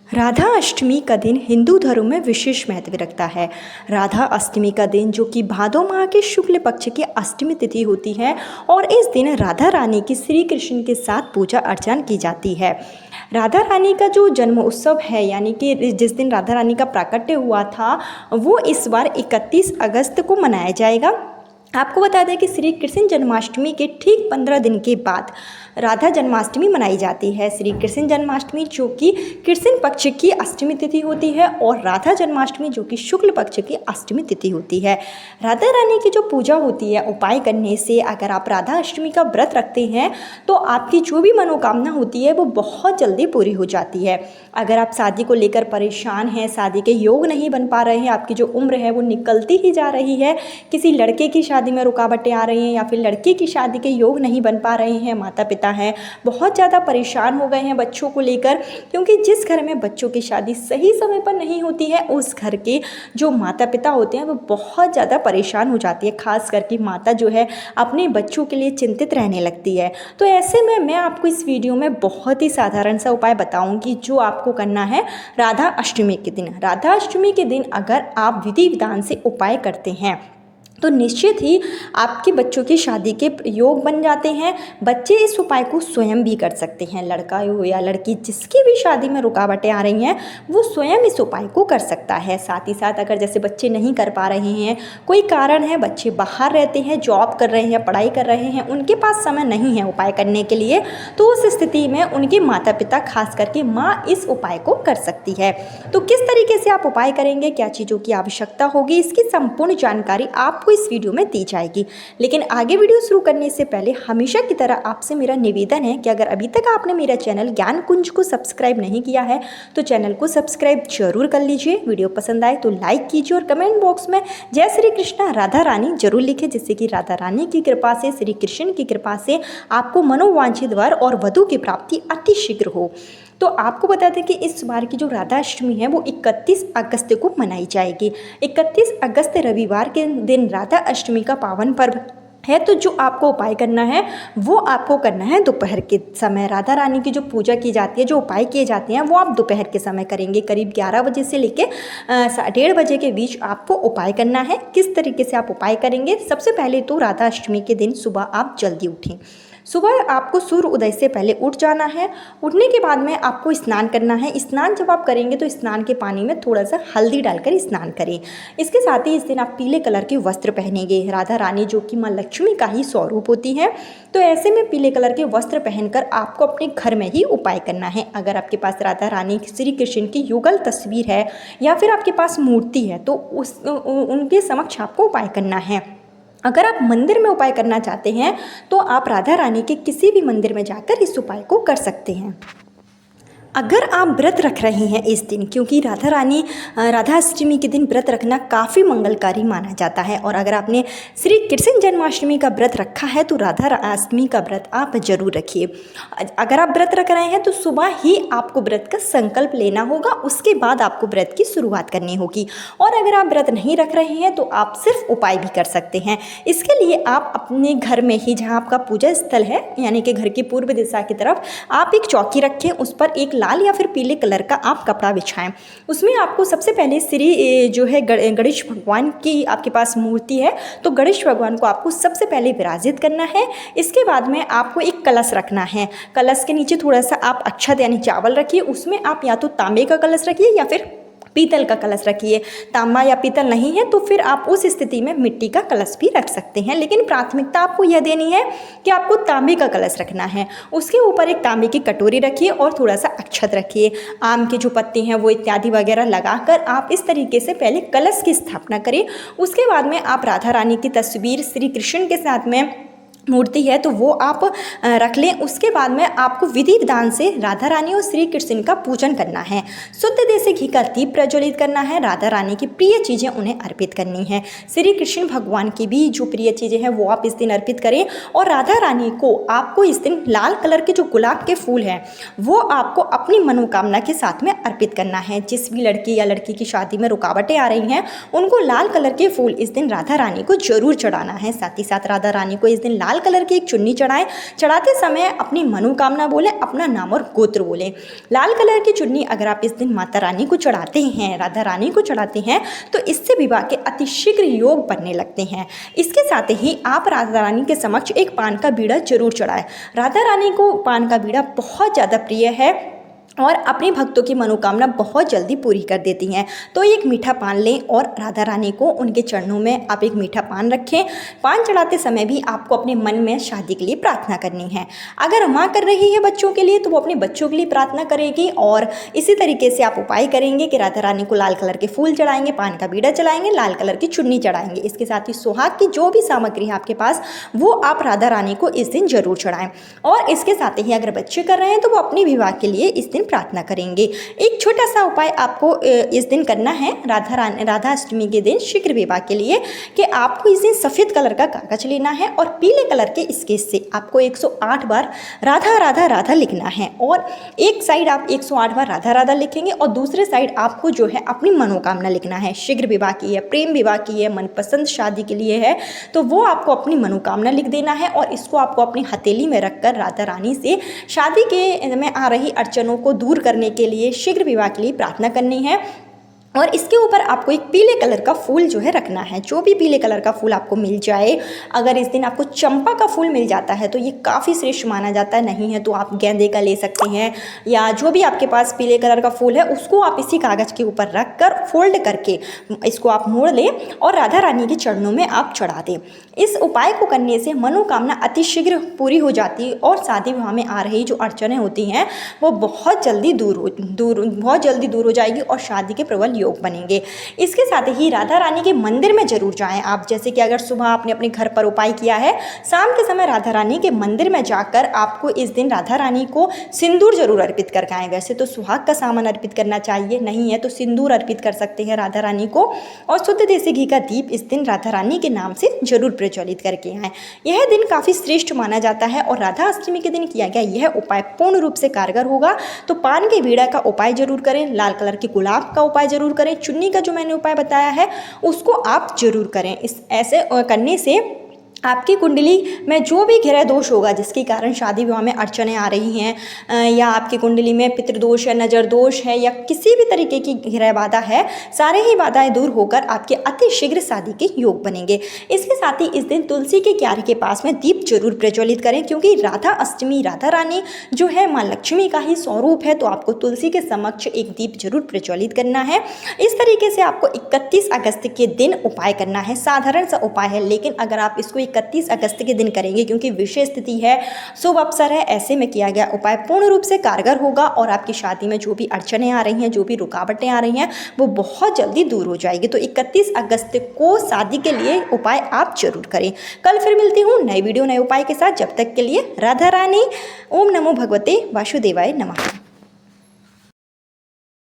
राधा अष्टमी का दिन हिंदू धर्म में विशेष महत्व रखता है। राधा अष्टमी का दिन जो कि भादो माह के शुक्ल पक्ष की अष्टमी तिथि होती है और इस दिन राधा रानी की श्री कृष्ण के साथ पूजा अर्चना की जाती है। राधा रानी का जो जन्म उत्सव है यानी कि जिस दिन राधा रानी का प्राकट्य हुआ था वो इस बार 31 अगस्त को मनाया जाएगा। आपको बता दें कि श्री कृष्ण जन्माष्टमी के ठीक 15 दिन के बाद राधा जन्माष्टमी मनाई जाती है। श्री कृष्ण जन्माष्टमी जो कि कृष्ण पक्ष की अष्टमी तिथि होती है और राधा जन्माष्टमी जो कि शुक्ल पक्ष की अष्टमी तिथि होती है। राधा रानी की जो पूजा होती है उपाय करने से अगर आप राधा अष्टमी का व्रत रखते हैं तो आपकी जो भी मनोकामना होती है वो बहुत जल्दी पूरी हो जाती है। अगर आप शादी को लेकर परेशान हैं, शादी के योग नहीं बन पा रहे हैं, आपकी जो उम्र है वो निकलती ही जा रही है, किसी लड़के की शादी में रुकावटें आ रही हैं या फिर लड़की की शादी के योग नहीं बन पा रहे हैं, माता पिता हैं बहुत ज़्यादा परेशान हो गए हैं बच्चों को लेकर, क्योंकि जिस घर में बच्चों की शादी सही समय पर नहीं होती है उस घर के जो माता पिता होते हैं वो बहुत ज़्यादा परेशान हो जाती है। खास करके माता जो है अपने बच्चों के लिए चिंतित रहने लगती है। तो ऐसे में मैं आपको इस वीडियो में बहुत ही साधारण सा उपाय बताऊंगी जो आपको करना है राधा अष्टमी के दिन। राधा अष्टमी के दिन अगर आप विधि विधान से उपाय करते हैं तो निश्चित ही आपके बच्चों की शादी के योग बन जाते हैं। बच्चे इस उपाय को स्वयं भी कर सकते हैं, लड़का हो या लड़की जिसकी भी शादी में रुकावटें आ रही हैं वो स्वयं इस उपाय को कर सकता है। साथ ही साथ अगर जैसे बच्चे नहीं कर पा रहे हैं, कोई कारण है, बच्चे बाहर रहते हैं, जॉब कर रहे हैं, पढ़ाई कर रहे हैं, उनके पास समय नहीं है उपाय करने के लिए, तो उस स्थिति में उनके माता पिता खास करके माँ इस उपाय को कर सकती है। तो किस तरीके से आप उपाय करेंगे, क्या चीज़ों की आवश्यकता होगी, इसकी संपूर्ण जानकारी आपको इस वीडियो में दी जाएगी। लेकिन आगे वीडियो शुरू करने से पहले हमेशा की तरह आपसे मेरा निवेदन है कि अगर अभी तक आपने मेरा चैनल ज्ञान कुंज को सब्सक्राइब नहीं किया है तो चैनल को सब्सक्राइब जरूर कर लीजिए। वीडियो पसंद आए तो लाइक कीजिए और कमेंट बॉक्स में जय श्री कृष्णा राधा रानी जरूर लिखें, जिससे कि राधा रानी की कृपा से, श्री कृष्ण की कृपा से आपको मनोवांछित वर और वधु की प्राप्ति अति शीघ्र हो। तो आपको बता दें कि इस बार की जो राधा अष्टमी है वो 31 अगस्त को मनाई जाएगी। 31 अगस्त रविवार के दिन राधा अष्टमी का पावन पर्व है। तो जो आपको उपाय करना है वो आपको करना है दोपहर के समय। राधा रानी की जो पूजा की जाती है, जो उपाय किए जाते हैं वो आप दोपहर के समय करेंगे। करीब 11 बजे से लेके 1:30 बजे के बीच आपको उपाय करना है। किस तरीके से आप उपाय करेंगे, सबसे पहले तो राधा अष्टमी के दिन सुबह आप जल्दी उठें। सुबह आपको सूर्य उदय से पहले उठ जाना है। उठने के बाद में आपको स्नान करना है। स्नान जब आप करेंगे तो स्नान के पानी में थोड़ा सा हल्दी डालकर स्नान करें। इसके साथ ही इस दिन आप पीले कलर के वस्त्र पहनेंगे। राधा रानी जो कि माँ लक्ष्मी का ही स्वरूप होती है, तो ऐसे में पीले कलर के वस्त्र पहनकर आपको अपने घर में ही उपाय करना है। अगर आपके पास राधा रानी श्री कृष्ण की युगल तस्वीर है या फिर आपके पास मूर्ति है तो उनके समक्ष आपको उपाय करना है। अगर आप मंदिर में उपाय करना चाहते हैं तो आप राधा रानी के किसी भी मंदिर में जाकर इस उपाय को कर सकते हैं। अगर आप व्रत रख रहे हैं इस दिन, क्योंकि राधा अष्टमी के दिन व्रत रखना काफ़ी मंगलकारी माना जाता है, और अगर आपने श्री कृष्ण जन्माष्टमी का व्रत रखा है तो राधा अष्टमी का व्रत आप जरूर रखिए। अगर आप व्रत रख रहे हैं तो सुबह ही आपको व्रत का संकल्प लेना होगा, उसके बाद आपको व्रत की शुरुआत करनी होगी। और अगर आप व्रत नहीं रख रहे हैं तो आप सिर्फ उपाय भी कर सकते हैं। इसके लिए आप अपने घर में ही, जहाँ आपका पूजा स्थल है यानी कि घर की पूर्व दिशा की तरफ, आप एक चौकी रखें, उस पर एक लाल या फिर पीले कलर का आप कपड़ा बिछाएं। उसमें आपको सबसे पहले श्री जो है गणेश भगवान की आपके पास मूर्ति है तो गणेश भगवान को आपको सबसे पहले विराजित करना है। इसके बाद में आपको एक कलश रखना है। कलश के नीचे थोड़ा सा आप अक्षत यानी चावल रखिए। उसमें आप या तो तांबे का कलश रखिए या फिर पीतल का कलश रखिए। तांबा या पीतल नहीं है तो फिर आप उस स्थिति में मिट्टी का कलश भी रख सकते हैं, लेकिन प्राथमिकता आपको यह देनी है कि आपको तांबे का कलश रखना है। उसके ऊपर एक तांबे की कटोरी रखिए और थोड़ा सा अक्षत रखिए। आम के जो पत्ते हैं वो इत्यादि वगैरह लगाकर आप इस तरीके से पहले कलश की स्थापना करें। उसके बाद में आप राधा रानी की तस्वीर श्री कृष्ण के साथ में मूर्ति है तो वो आप रख लें। उसके बाद में आपको विधि विधान से राधा रानी और श्री कृष्ण का पूजन करना है। शुद्ध देसी घी का दीप प्रज्वलित करना है। राधा रानी की प्रिय चीज़ें उन्हें अर्पित करनी है। श्री कृष्ण भगवान की भी जो प्रिय चीज़ें हैं वो आप इस दिन अर्पित करें। और राधा रानी को आपको इस दिन लाल कलर के जो गुलाब के फूल हैं वो आपको अपनी मनोकामना के साथ में अर्पित करना है। जिस भी लड़की या लड़की की शादी में रुकावटें आ रही हैं उनको लाल कलर के फूल इस दिन राधा रानी को जरूर चढ़ाना है। साथ ही साथ राधा रानी को इस दिन लाल लाल कलर की एक चुन्नी चढ़ाएं। चढ़ाते समय अपनी मनोकामना बोलें, अपना नाम और गोत्र बोलें। लाल कलर की चुन्नी अगर आप इस दिन माता रानी को चढ़ाते हैं, राधा रानी को चढ़ाते हैं, तो इससे विवाह के अतिशीघ्र योग बनने लगते हैं। इसके साथ ही आप राधा रानी के समक्ष एक पान का बीड़ा जरूर चढ़ाएं। राधा रानी को पान का बीड़ा बहुत ज़्यादा प्रिय है और अपने भक्तों की मनोकामना बहुत जल्दी पूरी कर देती हैं। तो एक मीठा पान लें और राधा रानी को उनके चरणों में आप एक मीठा पान रखें। पान चढ़ाते समय भी आपको अपने मन में शादी के लिए प्रार्थना करनी है। अगर माँ कर रही है बच्चों के लिए तो वो अपने बच्चों के लिए प्रार्थना करेगी। और इसी तरीके से आप उपाय करेंगे कि राधा रानी को लाल कलर के फूल चढ़ाएंगे, पान का बीड़ा चढ़ाएंगे, लाल कलर की चुन्नी चढ़ाएंगे। इसके साथ ही सुहाग की जो भी सामग्री है आपके पास वो आप राधा रानी को इस दिन जरूर चढ़ाएं। और इसके साथ ही अगर बच्चे कर रहे हैं तो वो अपने विवाह के लिए इस दिन प्रार्थना करेंगे। एक छोटा सा उपाय आपको इस दिन करना है राधा अष्टमी के दिन शीघ्र विवाह के लिए, कि आपको इस दिन सफ़ेद कलर का कागज लेना है और पीले कलर के स्केच से आपको 108 बार राधा राधा राधा लिखना है। और एक साइड आप 108 बार राधा राधा लिखेंगे और दूसरे साइड आपको जो है अपनी मनोकामना लिखना है। शीघ्र विवाह की है, प्रेम विवाह की है, मनपसंद शादी के लिए है, तो वो आपको अपनी मनोकामना लिख देना है और इसको आपको अपनी हथेली में रखकर राधा रानी से शादी के में आ रही अड़चनों को दूर करने के लिए, शीघ्र विवाह के लिए प्रार्थना करनी है। और इसके ऊपर आपको एक पीले कलर का फूल जो है रखना है। जो भी पीले कलर का फूल आपको मिल जाए, अगर इस दिन आपको चंपा का फूल मिल जाता है तो ये काफ़ी श्रेष्ठ माना जाता है, नहीं है तो आप गेंदे का ले सकते हैं, या जो भी आपके पास पीले कलर का फूल है उसको आप इसी कागज़ के ऊपर रख कर फोल्ड करके इसको आप मोड़ लें और राधा रानी के चरणों में आप चढ़ा दें। इस उपाय को करने से मनोकामना अतिशीघ्र पूरी हो जाती है और शादी विवाह में आ रही जो अड़चनें होती हैं वो बहुत जल्दी दूर हो जाएगी और शादी के प्रबल योग बनेंगे। इसके साथ ही राधा रानी के मंदिर में जरूर जाएं आप। जैसे कि अगर सुबह आपने अपने घर पर उपाय किया है, शाम के समय राधा रानी के मंदिर में जाकर आपको इस दिन राधा रानी को सिंदूर जरूर अर्पित करके आएं। वैसे तो सुहाग का सामान अर्पित करना चाहिए, नहीं है तो सिंदूर अर्पित कर सकते हैं राधा रानी को। और शुद्ध देसी घी का दीप इस दिन राधा रानी के नाम से जरूर प्रज्वलित करके आएं। यह दिन काफ़ी श्रेष्ठ माना जाता है और राधा अष्टमी के दिन किया गया यह उपाय पूर्ण रूप से कारगर होगा। तो पान के बीड़ा का उपाय जरूर करें, लाल कलर के गुलाब का उपाय जरूर करें, चुन्नी का जो मैंने उपाय बताया है उसको आप जरूर करें। ऐसे करने से आपकी कुंडली में जो भी ग्रह दोष होगा जिसके कारण शादी विवाह में अड़चनें आ रही हैं, या आपकी कुंडली में पितृदोष है, नज़र दोष है, या किसी भी तरीके की ग्रह बाधा है, सारे ही बाधाएं दूर होकर आपके अति शीघ्र शादी के योग बनेंगे। इसके साथ ही इस दिन तुलसी के क्यारे के पास में दीप जरूर प्रज्वलित करें, क्योंकि राधा अष्टमी, राधा रानी जो है माँ लक्ष्मी का ही स्वरूप है, तो आपको तुलसी के समक्ष एक दीप जरूर प्रज्वलित करना है। इस तरीके से आपको 31 अगस्त के दिन उपाय करना है। साधारण सा उपाय है, लेकिन अगर आप इसको 31 अगस्त के दिन करेंगे, क्योंकि विशेष तिथि है, शुभ अवसर है, ऐसे में किया गया उपाय पूर्ण रूप से कारगर होगा और आपकी शादी में जो भी अड़चनें आ रही हैं, जो भी रुकावटें आ रही हैं, वो बहुत जल्दी दूर हो जाएगी। तो 31 अगस्त को शादी के लिए उपाय आप जरूर करें। कल फिर मिलती हूँ नई वीडियो नए उपाय के साथ। जब तक के लिए राधा रानी। ओम नमो भगवते वासुदेवाय नमः।